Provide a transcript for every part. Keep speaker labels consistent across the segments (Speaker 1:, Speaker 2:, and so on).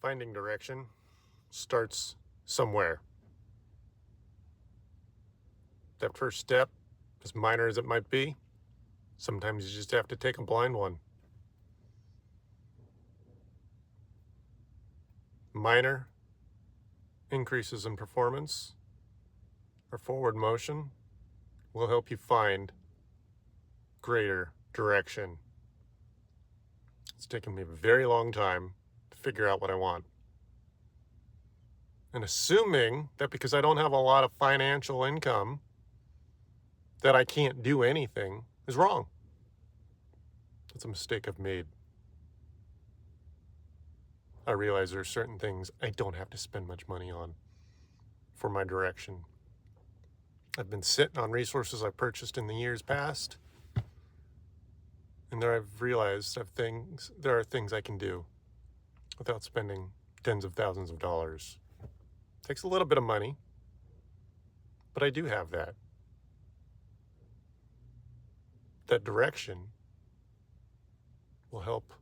Speaker 1: Finding direction starts somewhere. That first step, as minor as it might be, sometimes you just have to take a blind one. Minor increases in performance or forward motion will help you find greater direction. It's taken me a very long time to figure out what I want. And assuming that because I don't have a lot of financial income that I can't do anything is wrong. That's a mistake I've made. I realize there are certain things I don't have to spend much money on for my direction. I've been sitting on resources I purchased in the years past, and there I've realized there are things I can do without spending tens of thousands of dollars. Takes a little bit of money, but I do have that. That direction will help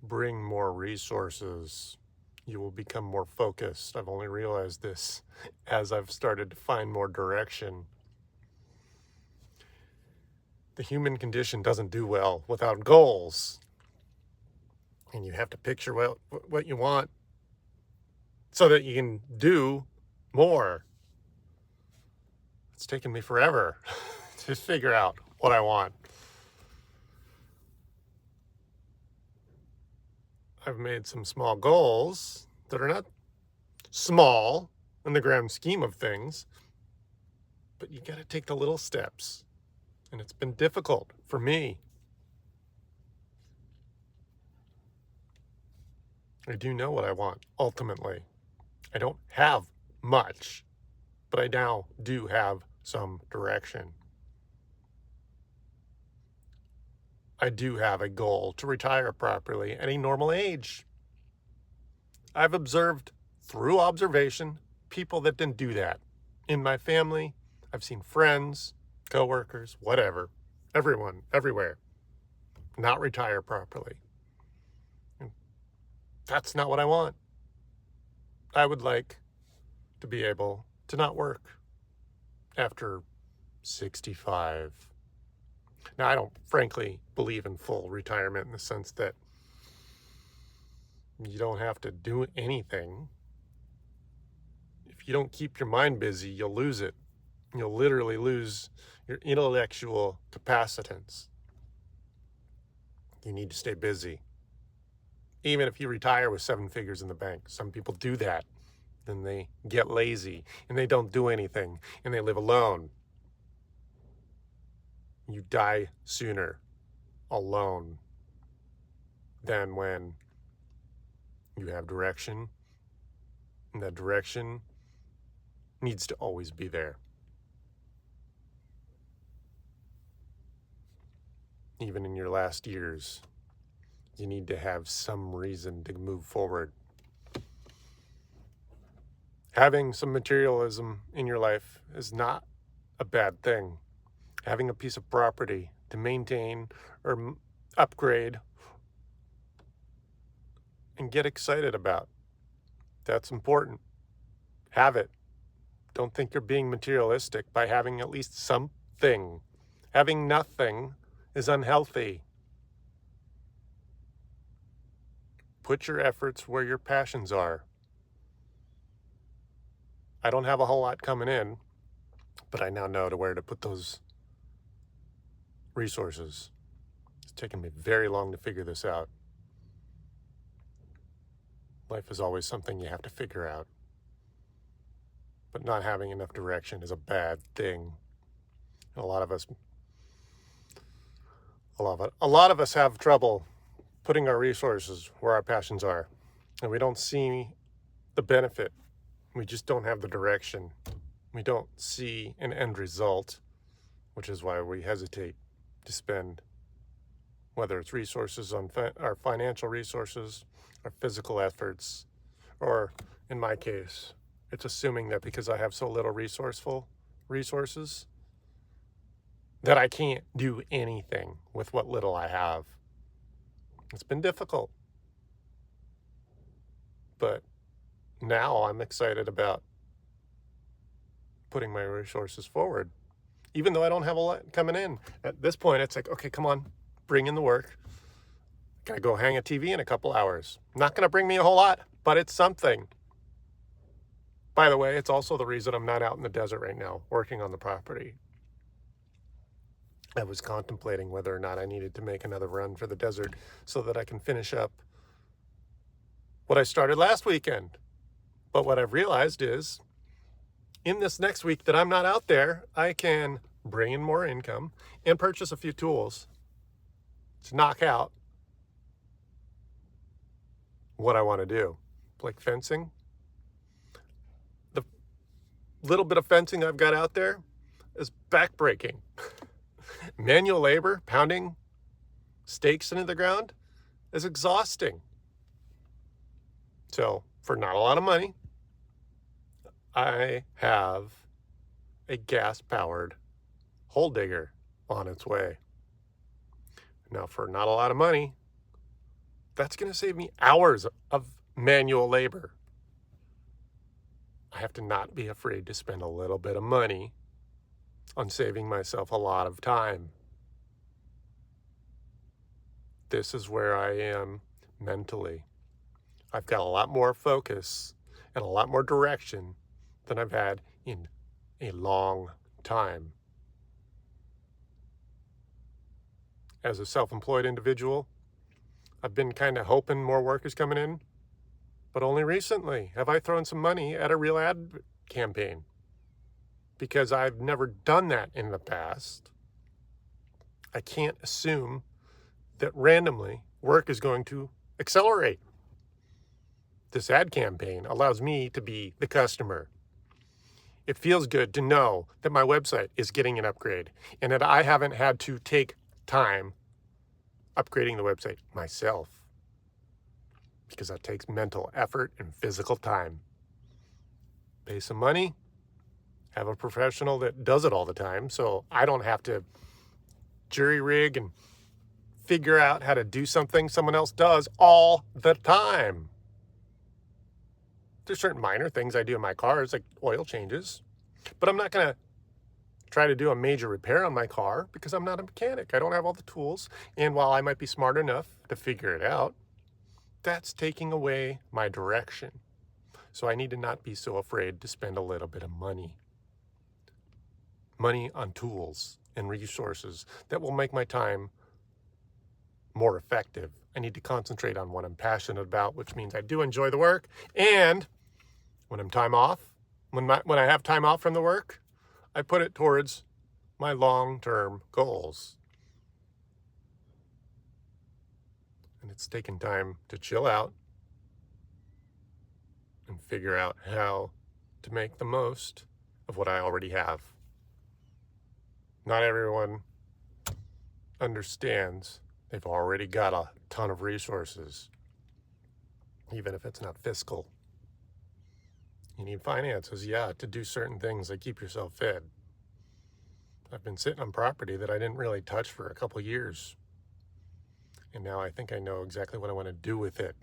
Speaker 1: bring more resources. You will become more focused. I've only realized this as I've started to find more direction. The human condition doesn't do well without goals. And you have to picture what you want so that you can do more. It's taken me forever to figure out what I want. I've made some small goals that are not small in the grand scheme of things, but you got to take the little steps. And it's been difficult for me. I do know what I want ultimately. I don't have much, but I now do have some direction. I do have a goal to retire properly at a normal age. I've observed through observation people that didn't do that. In my family, I've seen friends, coworkers, whatever, everyone, everywhere, not retire properly. That's not what I want. I would like to be able to not work after 65. Now, I don't frankly believe in full retirement in the sense that you don't have to do anything. If you don't keep your mind busy, you'll lose it. You'll literally lose your intellectual capacitance. You need to stay busy. Even if you retire with 7 figures in the bank, some people do that. Then they get lazy and they don't do anything and they live alone. You die sooner alone than when you have direction, and that direction needs to always be there. Even in your last years, you need to have some reason to move forward. Having some materialism in your life is not a bad thing. Having a piece of property to maintain or upgrade and get excited about, that's important. Have it. Don't think you're being materialistic by having at least something. Having nothing is unhealthy. Put your efforts where your passions are. I don't have a whole lot coming in, but I now know where to put those resources. It's taken me very long to figure this out. Life is always something you have to figure out. But not having enough direction is a bad thing. A lot of us have trouble putting our resources where our passions are. And we don't see the benefit. We just don't have the direction. We don't see an end result, which is why we hesitate to spend, whether it's resources on our financial resources, our physical efforts, or in my case, it's assuming that because I have so little resources, that I can't do anything with what little I have. It's been difficult. But now I'm excited about putting my resources forward, even though I don't have a lot coming in. At this point, it's like, okay, come on, bring in the work. Gotta go hang a TV in a couple hours. Not gonna bring me a whole lot, but it's something. By the way, it's also the reason I'm not out in the desert right now working on the property. I was contemplating whether or not I needed to make another run for the desert so that I can finish up what I started last weekend. But what I've realized is in this next week that I'm not out there, I can bring in more income and purchase a few tools to knock out what I want to do, like fencing. The little bit of fencing I've got out there is backbreaking. Manual labor, pounding stakes into the ground, is exhausting. So for not a lot of money, I have a gas-powered hole digger on its way. Now, for not a lot of money, that's going to save me hours of manual labor. I have to not be afraid to spend a little bit of money on saving myself a lot of time. This is where I am mentally. I've got a lot more focus and a lot more direction than I've had in a long time. As a self-employed individual, I've been kind of hoping more work is coming in, but only recently have I thrown some money at a real ad campaign, because I've never done that in the past. I can't assume that randomly work is going to accelerate. This ad campaign allows me to be the customer. It feels good to know that my website is getting an upgrade and that I haven't had to take time upgrading the website myself, because that takes mental effort and physical time. Pay some money, have a professional that does it all the time, so I don't have to jury rig and figure out how to do something someone else does all the time. There's certain minor things I do in my cars, like oil changes, but I'm not going to try to do a major repair on my car because I'm not a mechanic. I don't have all the tools. And while I might be smart enough to figure it out, that's taking away my direction. So I need to not be so afraid to spend a little bit of money. Money on tools and resources that will make my time more effective. I need to concentrate on what I'm passionate about, which means I do enjoy the work. And when I'm time off, when I have time off from the work, I put it towards my long-term goals. And it's taken time to chill out and figure out how to make the most of what I already have. Not everyone understands they've already got a ton of resources, even if it's not fiscal. You need finances, yeah, to do certain things like keep yourself fed. I've been sitting on property that I didn't really touch for a couple years. And now I think I know exactly what I want to do with it.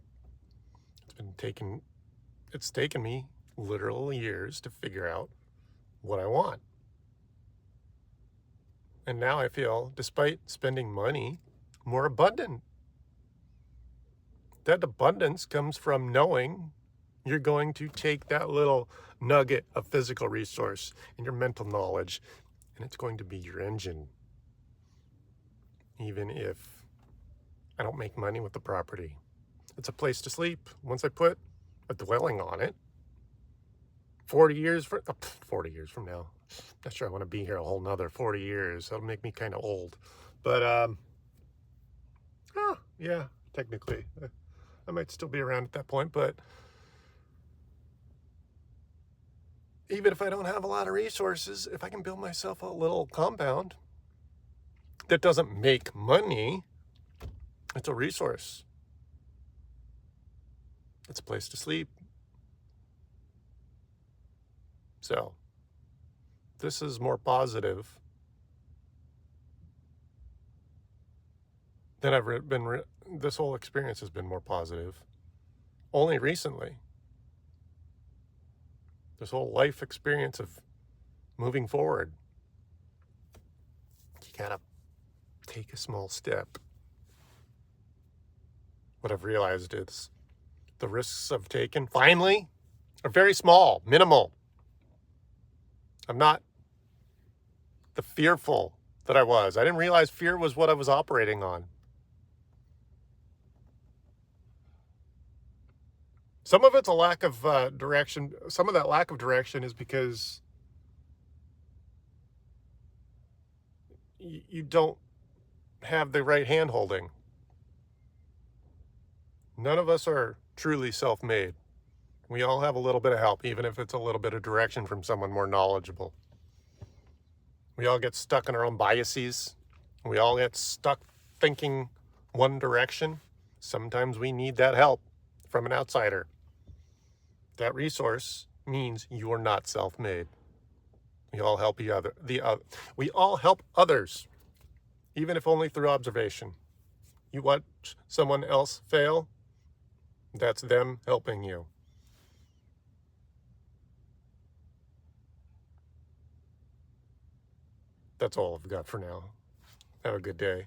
Speaker 1: It's taken me literal years to figure out what I want. And now I feel, despite spending money, more abundant. That abundance comes from knowing you're going to take that little nugget of physical resource and your mental knowledge, and it's going to be your engine. Even if I don't make money with the property, it's a place to sleep. Once I put a dwelling on it, 40 years from now, not sure I want to be here a whole nother 40 years. That'll make me kind of old. But, yeah, technically, I might still be around at that point, but even if I don't have a lot of resources, if I can build myself a little compound that doesn't make money, it's a resource. It's a place to sleep. So this is more positive than I've been. This whole experience has been more positive only recently. this whole life experience of moving forward. You gotta take a small step. What I've realized is the risks I've taken, finally, are very small, minimal. I'm not the fearful that I was. I didn't realize fear was what I was operating on. Some of it's a lack of direction. Some of that lack of direction is because you don't have the right hand holding. None of us are truly self-made. We all have a little bit of help, even if it's a little bit of direction from someone more knowledgeable. We all get stuck in our own biases. We all get stuck thinking one direction. Sometimes we need that help from an outsider. That resource means you are not self-made. We all help we all help others, even if only through observation. You watch someone else fail, that's them helping you. That's all I've got for now. Have a good day.